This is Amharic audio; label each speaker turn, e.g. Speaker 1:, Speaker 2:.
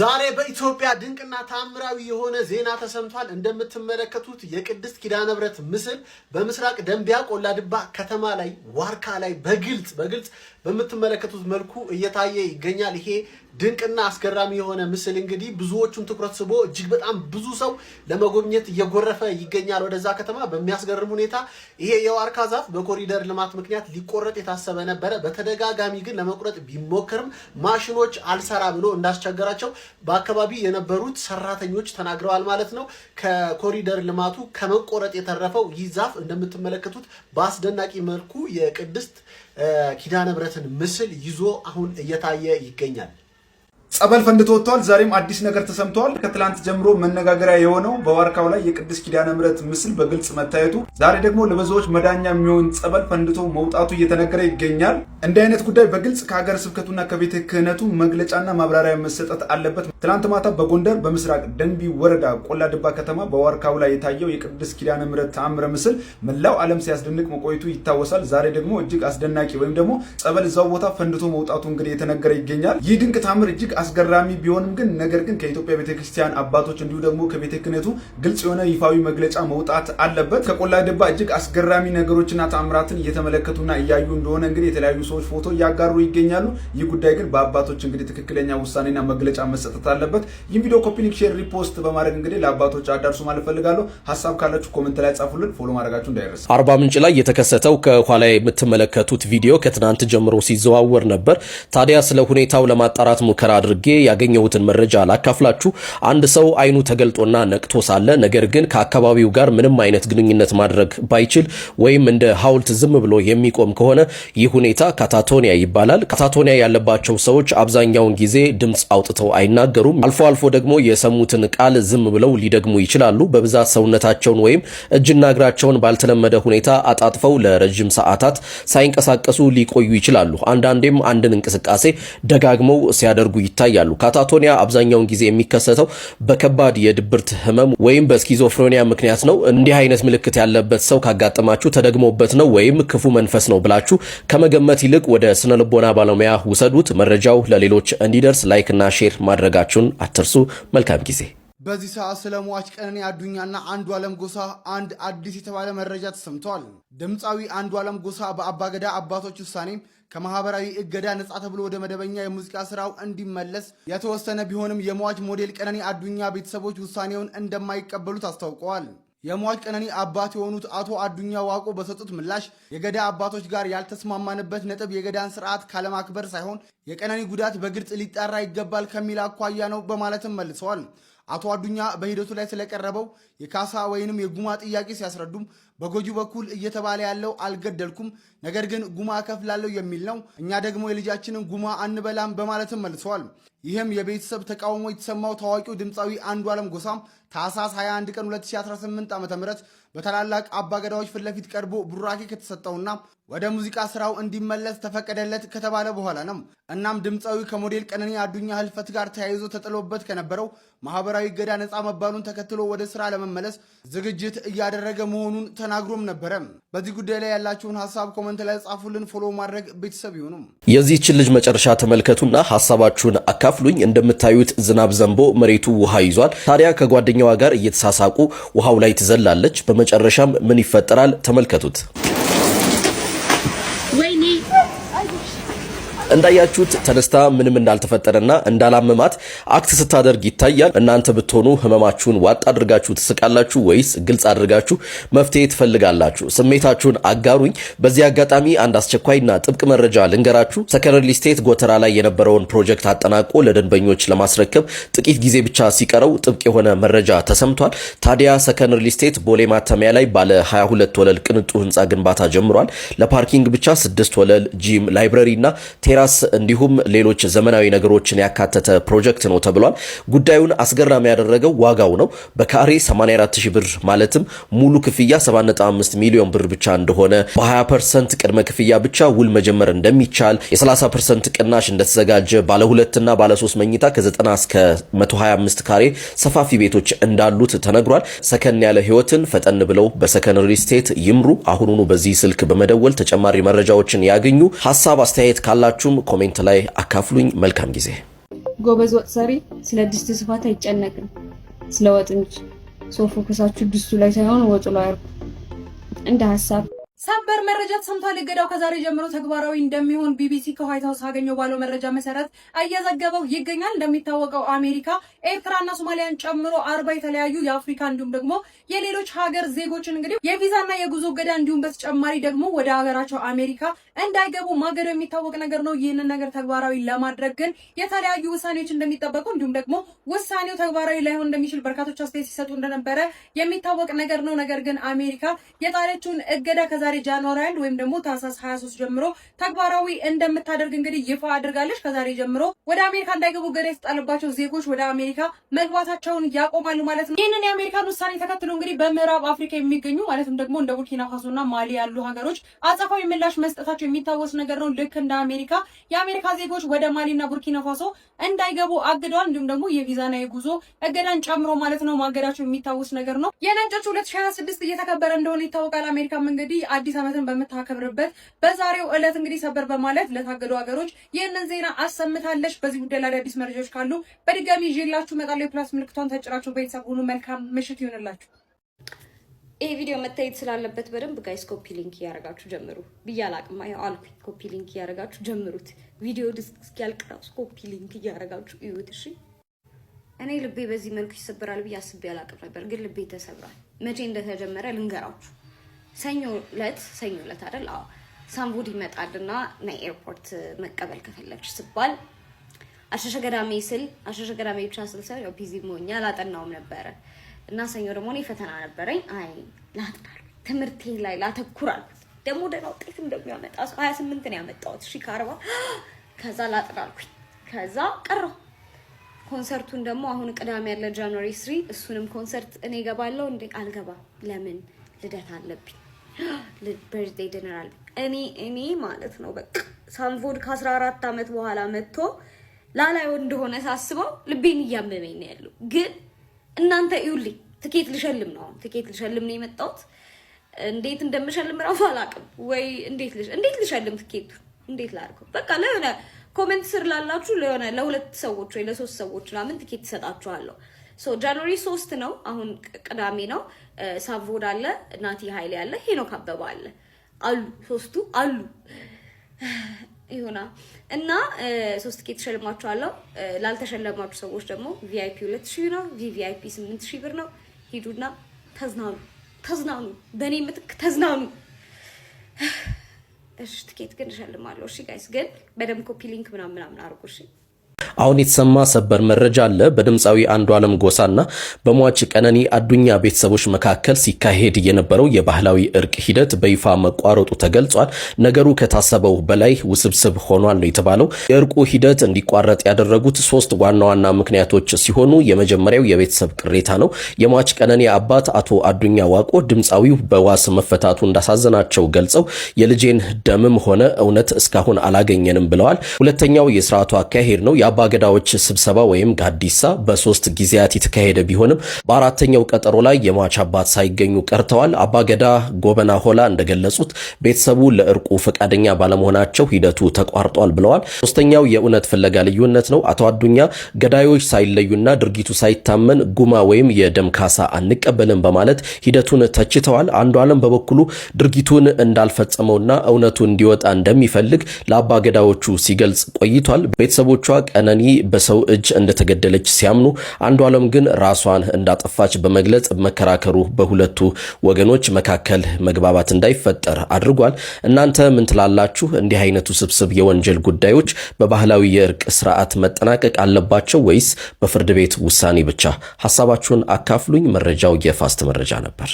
Speaker 1: ዛሬ በኢትዮጵያ ድንቅና ታምራዊ የሆነ ዜና ተሰምቷል። እንደምትመለከቱት የቅድስት ኪዳነ ምሕረት ምስል በምስራቅ ደንቢያ ቆላድባ ከተማ ላይ ዋርካ ላይ በግልጽ በምትመለከቱት መልኩ እየታየ ይገኛል። ይሄ ድንቅና አስገራሚ የሆነ ምስል እንግዲህ ብዙዎቹን ትኩረት ስቦ እጅግ በጣም ብዙ ሰው ለመጎብኘት እየጎረፈ ይገኛል ወደዛ ከተማ። በሚያስገርም ሁኔታ ይሄ የዋርካ ዛፍ በኮሪደር ልማት ምክንያት ሊቆረጥ የታሰበ ነበረ። በተደጋጋሚ ግን ለመቁረጥ ቢሞከርም ማሽኖች አልሰራ ብሎ እንዳስቸገራቸው በአካባቢ የነበሩት ሰራተኞች ተናግረዋል ማለት ነው። ከኮሪደር ልማቱ ከመቆረጥ የተረፈው ይህ ዛፍ እንደምትመለከቱት በአስደናቂ መልኩ የቅድስት ኪዳነ ምሕረትን ምስል ይዞ አሁን እየታየ ይገኛል።
Speaker 2: ጸበል ፈንድቶ ወጥቷል። ዛሬም አዲስ ነገር ተሰምቷል። ከትላንት ጀምሮ መነጋገሪያ የሆነው በዋርካው ላይ የቅድስት ኪዳነ ምሕረት ምስል በግልጽ መታየቱ፣ ዛሬ ደግሞ ለብዙዎች መዳኛ የሚሆን ጸበል ፈንድቶ መውጣቱ እየተነገረ ይገኛል። እንዲህ አይነት ጉዳይ በግልጽ ከሀገረ ስብከቱና ከቤተ ክህነቱ መግለጫና ማብራሪያ መሰጠት አለበት። ትላንት ማታ በጎንደር በምስራቅ ደንቢ ወረዳ ቆላድባ ከተማ በዋርካው ላይ የታየው የቅድስት ኪዳነ ምሕረት ተአምረ ምስል መላው ዓለም ሲያስደንቅ መቆየቱ ይታወሳል። ዛሬ ደግሞ እጅግ አስደናቂ ወይም ደግሞ ጸበል እዛው ቦታ ፈንድቶ መውጣቱ እንግዲህ የተነገረ ይገኛል። ይህ ድንቅ ተአምር እጅግ አስገራሚ ቢሆንም ግን ነገር ግን ከኢትዮጵያ ቤተክርስቲያን አባቶች እንዲሁ ደግሞ ከቤተ ክህነቱ ግልጽ የሆነ ይፋዊ መግለጫ መውጣት አለበት። ከቆላድባ እጅግ አስገራሚ ነገሮችና ተአምራትን እየተመለከቱና እያዩ እንደሆነ እንግዲህ የተለያዩ ሰዎች ፎቶ እያጋሩ ይገኛሉ። ይህ ጉዳይ ግን በአባቶች እንግዲህ ትክክለኛ ውሳኔና መግለጫ መሰጠት አለበት። ይህን ቪዲዮ ኮፒ ሊንክ፣ ሼር፣ ሪፖስት በማድረግ እንግዲህ ለአባቶች አዳርሱ ማለት ፈልጋለሁ። ሐሳብ ካላችሁ ኮሜንት ላይ ጻፉልን። ፎሎ ማድረጋችሁ እንዳይረሳ።
Speaker 3: አርባ ምንጭ ላይ የተከሰተው ከኋላ የምትመለከቱት ቪዲዮ ከትናንት ጀምሮ ሲዘዋወር ነበር። ታዲያ ስለ ሁኔታው ለማጣራት ሙከራ አድርጌ ያገኘሁትን መረጃ ላካፍላችሁ። አንድ ሰው አይኑ ተገልጦና ነቅቶ ሳለ ነገር ግን ከአካባቢው ጋር ምንም አይነት ግንኙነት ማድረግ ባይችል ወይም እንደ ሐውልት ዝም ብሎ የሚቆም ከሆነ ይህ ሁኔታ ካታቶኒያ ይባላል። ካታቶኒያ ያለባቸው ሰዎች አብዛኛውን ጊዜ ድምጽ አውጥተው አይናገሩም። አልፎ አልፎ ደግሞ የሰሙትን ቃል ዝም ብለው ሊደግሙ ይችላሉ። በብዛት ሰውነታቸውን ወይም እጅና እግራቸውን ባልተለመደ ሁኔታ አጣጥፈው ለረጅም ሰዓታት ሳይንቀሳቀሱ ሊቆዩ ይችላሉ። አንዳንዴም አንድን እንቅስቃሴ ደጋግመው ሲያደርጉ ይታያሉ። ካታቶኒያ አብዛኛውን ጊዜ የሚከሰተው በከባድ የድብርት ህመም ወይም በስኪዞፍሬኒያ ምክንያት ነው። እንዲህ አይነት ምልክት ያለበት ሰው ካጋጠማችሁ ተደግሞበት ነው ወይም ክፉ መንፈስ ነው ብላችሁ ከመገመት ይልቅ ወደ ስነ ልቦና ባለሙያ ውሰዱት። መረጃው ለሌሎች እንዲደርስ ላይክ እና ሼር ማድረጋችሁን አትርሱ። መልካም ጊዜ።
Speaker 4: በዚህ ሰዓት ስለ ሟች ቀነኒ አዱኛና አንዱዓለም ጎሳ አንድ አዲስ የተባለ መረጃ ተሰምቷል። ድምፃዊ አንዱዓለም ጎሳ በአባገዳ አባቶች ውሳኔ ከማህበራዊ እገዳ ነጻ ተብሎ ወደ መደበኛ የሙዚቃ ስራው እንዲመለስ የተወሰነ ቢሆንም የሟች ሞዴል ቀነኒ አዱኛ ቤተሰቦች ውሳኔውን እንደማይቀበሉት አስታውቀዋል። የሟች ቀነኒ አባት የሆኑት አቶ አዱኛ ዋቆ በሰጡት ምላሽ የገዳ አባቶች ጋር ያልተስማማንበት ነጥብ የገዳን ስርዓት ካለማክበር ሳይሆን የቀነኒ ጉዳት በግልጽ ሊጣራ ይገባል ከሚል አኳያ ነው በማለትም መልሰዋል። አቶ አዱኛ በሂደቱ ላይ ስለቀረበው የካሳ ወይንም የጉማ ጥያቄ ሲያስረዱም በጎጂው በኩል እየተባለ ያለው አልገደልኩም፣ ነገር ግን ጉማ እከፍላለሁ የሚል ነው። እኛ ደግሞ የልጃችንን ጉማ አንበላም በማለትም መልሰዋል። ይህም የቤተሰብ ተቃውሞ የተሰማው ታዋቂው ድምፃዊ አንዱዓለም ጎሳም ታህሳስ 21 ቀን 2018 ዓ.ም በታላላቅ አባገዳዎች ፊት ለፊት ቀርቦ ቡራኬ ከተሰጠውና ወደ ሙዚቃ ስራው እንዲመለስ ተፈቀደለት ከተባለ በኋላ ነው። እናም ድምፃዊ ከሞዴል ቀነኒ አዱኛ ህልፈት ጋር ተያይዞ ተጥሎበት ከነበረው ማህበራዊ እገዳ ነፃ መባሉን ተከትሎ ወደ ስራ ለመመለስ ዝግጅት እያደረገ መሆኑን ተናግሮም ነበረ። በዚህ ጉዳይ ላይ ያላችሁን ሐሳብ ኮሜንት ላይ ጻፉልን። ፎሎ ማድረግ ቤተሰብ ይሁኑ።
Speaker 3: የዚህችን ልጅ መጨረሻ ተመልከቱና ሐሳባችሁን አካፍሉኝ። እንደምታዩት ዝናብ ዘንቦ መሬቱ ውሃ ይዟል። ታዲያ ከጓደኛዋ ጋር እየተሳሳቁ ውሃው ላይ ትዘላለች። በመጨረሻም ምን ይፈጠራል? ተመልከቱት። እንዳያችሁት ተነስታ ምንም እንዳልተፈጠረና እንዳላመማት አክት ስታደርግ ይታያል። እናንተ ብትሆኑ ህመማችሁን ዋጥ አድርጋችሁ ትስቃላችሁ ወይስ ግልጽ አድርጋችሁ መፍትሄ ትፈልጋላችሁ? ስሜታችሁን አጋሩኝ። በዚህ አጋጣሚ አንድ አስቸኳይና ጥብቅ መረጃ ልንገራችሁ። ሰከን ሪል ስቴት ጎተራ ላይ የነበረውን ፕሮጀክት አጠናቆ ለደንበኞች ለማስረከብ ጥቂት ጊዜ ብቻ ሲቀረው ጥብቅ የሆነ መረጃ ተሰምቷል። ታዲያ ሰከን ሪል ስቴት ቦሌ ማተሚያ ላይ ባለ 22 ወለል ቅንጡ ህንፃ ግንባታ ጀምሯል። ለፓርኪንግ ብቻ 6 ወለል፣ ጂም፣ ላይብረሪና እንዲሁም ሌሎች ዘመናዊ ነገሮችን ያካተተ ፕሮጀክት ነው ተብሏል። ጉዳዩን አስገራሚ ያደረገው ዋጋው ነው። በካሬ 84000 ብር ማለትም ሙሉ ክፍያ 7.5 ሚሊዮን ብር ብቻ እንደሆነ፣ በ20% ቅድመ ክፍያ ብቻ ውል መጀመር እንደሚቻል፣ የ30% ቅናሽ እንደተዘጋጀ፣ ባለ 2 እና ባለ 3 መኝታ ከ90 እስከ 125 ካሬ ሰፋፊ ቤቶች እንዳሉት ተነግሯል። ሰከን ያለ ህይወትን ፈጠን ብለው በሰከን ሪል ስቴት ይምሩ። አሁኑኑ በዚህ ስልክ በመደወል ተጨማሪ መረጃዎችን ያገኙ። ሐሳብ አስተያየት ካላችሁ ኮሜንት ላይ አካፍሉኝ። መልካም ጊዜ።
Speaker 5: ጎበዝ ወጥ ሰሪ ስለ ድስት ስፋት አይጨነቅም ስለ ወጥ እንጂ። ፎከሳችሁ ድስቱ ላይ ሳይሆን ወጡ ላይ አርጉ። እንደ ሐሳብ
Speaker 6: ሰበር መረጃ ተሰምቷል። እገዳው ከዛሬ ጀምሮ ተግባራዊ እንደሚሆን ቢቢሲ ከዋይት ሃውስ አገኘው ባለው መረጃ መሰረት እየዘገበው ይገኛል። እንደሚታወቀው አሜሪካ ኤርትራና ሶማሊያን ጨምሮ 40 የተለያዩ የአፍሪካ እንዲሁም ደግሞ የሌሎች ሀገር ዜጎችን እንግዲህ የቪዛና የጉዞ እገዳ እንዲሁም በተጨማሪ ደግሞ ወደ ሀገራቸው አሜሪካ እንዳይገቡ ማገዶ የሚታወቅ ነገር ነው። ይህንን ነገር ተግባራዊ ለማድረግ ግን የተለያዩ ውሳኔዎች እንደሚጠበቁ እንዲሁም ደግሞ ውሳኔው ተግባራዊ ላይሆን እንደሚችል በርካቶች አስተያየት ሲሰጡ እንደነበረ የሚታወቅ ነገር ነው። ነገር ግን አሜሪካ የጣለችውን እገዳ ከዛሬ ጃንዋሪ 1 ወይም ደግሞ ታህሳስ 23 ጀምሮ ተግባራዊ እንደምታደርግ እንግዲህ ይፋ አድርጋለች። ከዛሬ ጀምሮ ወደ አሜሪካ እንዳይገቡ እገዳ የተጣለባቸው ዜጎች ወደ አሜሪካ መግባታቸውን ያቆማሉ ማለት ነው። ይህንን የአሜሪካን ውሳኔ ተከትሎ እንግዲህ በምዕራብ አፍሪካ የሚገኙ ማለትም ደግሞ እንደ ቡርኪና ፋሶና ማሊ ያሉ ሀገሮች አጸፋዊ ምላሽ መስጠታቸው የሚታወስ ነገር ነው። ልክ እንደ አሜሪካ የአሜሪካ ዜጎች ወደ ማሊና ቡርኪና ፋሶ እንዳይገቡ አግደዋል። እንዲሁም ደግሞ የቪዛና የጉዞ እገዳን ጨምሮ ማለት ነው ማገዳቸው የሚታወስ ነገር ነው። የነጮቹ 2026 እየተከበረ እንደሆነ ይታወቃል። አሜሪካም እንግዲህ አዲስ ዓመትን በምታከብርበት በዛሬው ዕለት እንግዲህ ሰበር በማለት ለታገዱ ሀገሮች ይህንን ዜና አሰምታለች። በዚህ ጉዳይ ላይ አዲስ መረጃዎች ካሉ በድጋሚ ይዤላችሁ እመጣለሁ። የፕላስ ምልክቷን ተጭራችሁ ቤተሰብ ሁሉ መልካም ምሽት ይሆንላችሁ።
Speaker 7: ይሄ ቪዲዮ መታየት ስላለበት በደንብ ጋይስ ኮፒ ሊንክ እያደረጋችሁ ጀምሩ። ብያላቅማ ያው አልኩኝ። ኮፒ ሊንክ እያደረጋችሁ ጀምሩት። ቪዲዮ እስኪያልቅ ራሱ ኮፒ ሊንክ እያደረጋችሁ እዩት። እሺ እኔ ልቤ በዚህ መልኩ ይሰበራል ብዬ አስቤ አላቅም ነበር፣ ግን ልቤ ተሰብሯል። መቼ እንደተጀመረ ልንገራችሁ። ሰኞ ዕለት አይደል? አዎ ሳምቡድ ይመጣልና ናይ ኤርፖርት መቀበል ከፈለግሽ ስባል አሸሸገዳሜ ብቻ ስል ሰው ያው ቢዚ ሞኛ አላጠናውም ነበረ እና ሰኞ ደግሞ እኔ ፈተና ነበረኝ። አይ ላጥናል ትምህርቴ ላይ ላተኩራል። ደግሞ ደህና ውጤት እንደሚያመጣ 28 ነው ያመጣሁት። እሺ ከ40 ከዛ ላጥናልኩኝ። ከዛ ቀረው ኮንሰርቱን ደግሞ አሁን ቅዳሜ ያለ ጃንዋሪ 3 እሱንም ኮንሰርት እኔ ገባለሁ እንዴ? አልገባም። ለምን? ልደት አለብኝ። በርዝዴይ ዲነር አለ። እኔ ማለት ነው በቃ ሳምቮድ ከ14 ዓመት በኋላ መጥቶ ላላየው እንደሆነ ሳስበው ልቤን እያመመኝ ነው ያለው። ግን እናንተ ይውልኝ ትኬት ልሸልም ነው የመጣሁት። እንዴት እንደምሸልም ራሱ አላውቅም። ወይ እንዴት ልሸልም ትኬቱ እንዴት ላድርገው? በቃ ለሆነ ኮሜንት ስር ላላችሁ ለሆነ ለሁለት ሰዎች ወይ ለሶስት ሰዎች ምናምን ትኬት ይሰጣችኋለሁ። ጃንዋሪ 3 ነው አሁን ቅዳሜ ነው። ሳምቮድ አለ፣ ናቲ ኃይሌ አለ፣ ሄኖክ አበባ አሉ ሶስቱ አሉ ይሁና እና 3 ትኬት ተሸልማችኋለሁ። ላልተሸለማችሁ ሰዎች ደግሞ ቪአይፒ 2000 ነው፣ ቪቪአይፒ 8000 ብር ነው። ሂዱና ተዝናኑ፣ በኔ ምትክ ተዝናኑ። እሺ ትኬት ግን እሸልማለሁ። እሺ ጋይስ ግን በደም ኮፒ ሊንክ ምናምን አድርጉ። እሺ
Speaker 3: አሁን የተሰማ ሰበር መረጃ አለ። በድምፃዊ አንዱዓለም ጎሳና በሟች ቀነኒ አዱኛ ቤተሰቦች መካከል ሲካሄድ የነበረው የባህላዊ እርቅ ሂደት በይፋ መቋረጡ ተገልጿል። ነገሩ ከታሰበው በላይ ውስብስብ ሆኗል ነው የተባለው። የእርቁ ሂደት እንዲቋረጥ ያደረጉት 3 ዋና ዋና ምክንያቶች ሲሆኑ የመጀመሪያው የቤተሰብ ቅሬታ ነው። የሟች ቀነኒ አባት አቶ አዱኛ ዋቆ ድምፃዊው በዋስ መፈታቱ እንዳሳዘናቸው ገልጸው የልጄን ደምም ሆነ እውነት እስካሁን አላገኘንም ብለዋል። ሁለተኛው የስርዓቱ አካሄድ ነው። የአባገዳዎች ስብሰባ ወይም ጋዲሳ በ3 ጊዜያት የተካሄደ ቢሆንም በአራተኛው ቀጠሮ ላይ የሟች አባት ሳይገኙ ቀርተዋል። አባገዳ ጎበና ሆላ እንደገለጹት ቤተሰቡ ለእርቁ ፈቃደኛ ባለመሆናቸው ሂደቱ ተቋርጧል ብለዋል። ሶስተኛው የእውነት ፍለጋ ልዩነት ነው። አቶ አዱኛ ገዳዮች ሳይለዩና ድርጊቱ ሳይታመን ጉማ ወይም የደም ካሳ አንቀበልም በማለት ሂደቱን ተችተዋል። አንዱዓለም በበኩሉ ድርጊቱን እንዳልፈጸመውና እውነቱ እንዲወጣ እንደሚፈልግ ለአባገዳዎቹ ሲገልጽ ቆይቷል። ቤተሰቦቿ ቀነኒ በሰው እጅ እንደተገደለች ሲያምኑ አንዱዓለም ግን ራሷን እንዳጠፋች በመግለጽ መከራከሩ በሁለቱ ወገኖች መካከል መግባባት እንዳይፈጠር አድርጓል። እናንተ ምን ትላላችሁ? እንዲህ አይነቱ ስብስብ የወንጀል ጉዳዮች በባህላዊ የእርቅ ስርዓት መጠናቀቅ አለባቸው ወይስ በፍርድ ቤት ውሳኔ ብቻ? ሐሳባችሁን አካፍሉኝ። መረጃው የፋስት መረጃ ነበር።